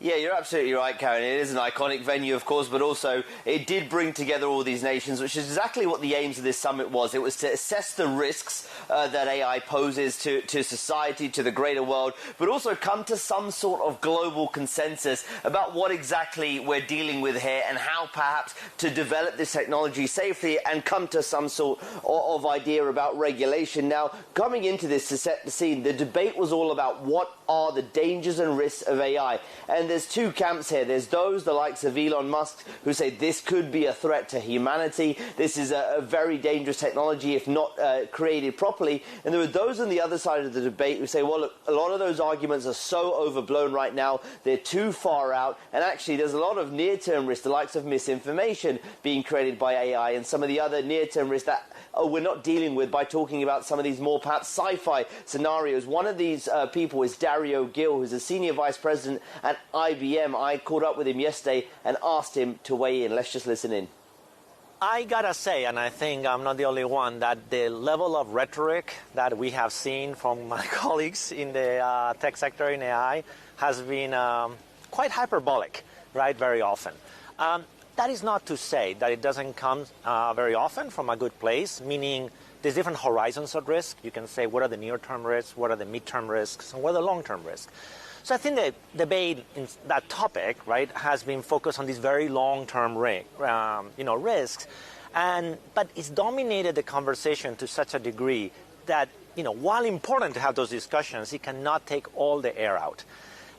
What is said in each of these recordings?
Yeah, you're absolutely right, Karen. It is an iconic venue, of course, but also it did bring together all these nations, which is exactly what the aims of this summit was. It was to assess the risks that AI poses to society, to the greater world, but also come to some sort of global consensus about what exactly we're dealing with here and how perhaps to develop this technology safely and come to some sort of idea about regulation. Now, coming into this to set the scene, the debate was all about what are the dangers and risks of AI. And there's two camps here. There's those, the likes of Elon Musk, who say this could be a threat to humanity. This is a very dangerous technology if not created properly. And there are those on the other side of the debate who say, well, look, a lot of those arguments are so overblown right now. They're too far out. And actually, there's a lot of near-term risks, the likes of misinformation being created by AI and some of the other near-term risks that we're not dealing with by talking about some of these more perhaps sci-fi scenarios. One of these people is Dario Gil, who's a senior vice president at IBM. I caught up with him yesterday and asked him to weigh in. Let's just listen in. I gotta say, and I think I'm not the only one, that the level of rhetoric that we have seen from my colleagues in the tech sector in AI has been quite hyperbolic, right, very often. That is not to say that it doesn't come very often from a good place, meaning there's different horizons of risk. You can say, what are the near-term risks, what are the mid-term risks, and what are the long-term risks? So I think the debate in that topic, right, has been focused on these very long-term risks, but it's dominated the conversation to such a degree that, while important to have those discussions, it cannot take all the air out.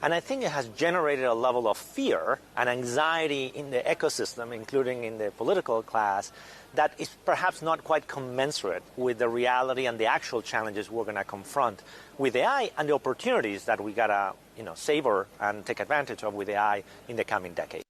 And I think it has generated a level of fear and anxiety in the ecosystem, including in the political class, that is perhaps not quite commensurate with the reality and the actual challenges we're going to confront with AI and the opportunities that we got to savor and take advantage of with AI in the coming decade.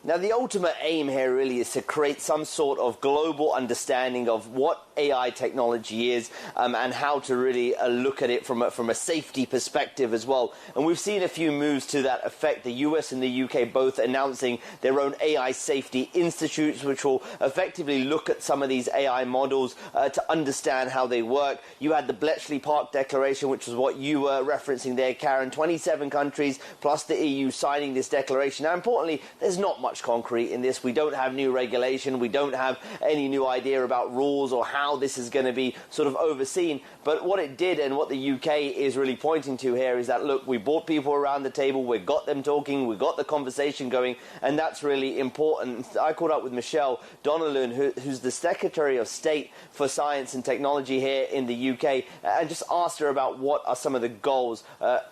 Now, the ultimate aim here really is to create some sort of global understanding of what AI technology is and how to really look at it from a safety perspective as well. And we've seen a few moves to that effect. The US and the UK both announcing their own AI safety institutes, which will effectively look at some of these AI models to understand how they work. You had the Bletchley Park Declaration, which was what you were referencing there, Karen. 27 countries plus the EU signing this declaration. Now, importantly, there's not much concrete in this. We don't have new regulation. We don't have any new idea about rules or how this is going to be sort of overseen. But what it did and what the UK is really pointing to here is that, look, we brought people around the table. We got them talking. We got the conversation going. And that's really important. I caught up with Michelle Donnellan, who's the Secretary of State for Science and Technology here in the UK, and just asked her about what are some of the goals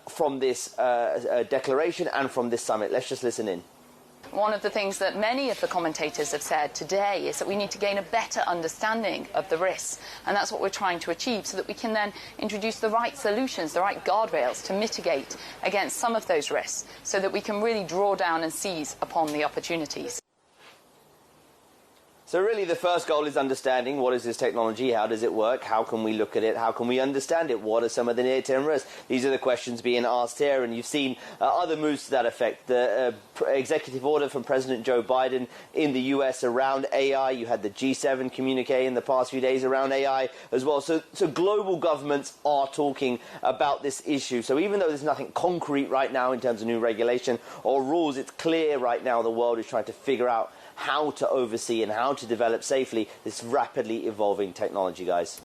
from this declaration and from this summit. Let's just listen in. One of the things that many of the commentators have said today is that we need to gain a better understanding of the risks, and that's what we're trying to achieve so that we can then introduce the right solutions, the right guardrails to mitigate against some of those risks so that we can really draw down and seize upon the opportunities. So really the first goal is understanding what is this technology, how does it work, how can we look at it, how can we understand it, what are some of the near-term risks? These are the questions being asked here, and you've seen other moves to that effect. The executive order from President Joe Biden in the US around AI. You had the G7 communique in the past few days around AI as well. So global governments are talking about this issue. So even though there's nothing concrete right now in terms of new regulation or rules, it's clear right now the world is trying to figure out how to oversee and how to develop safely this rapidly evolving technology, guys.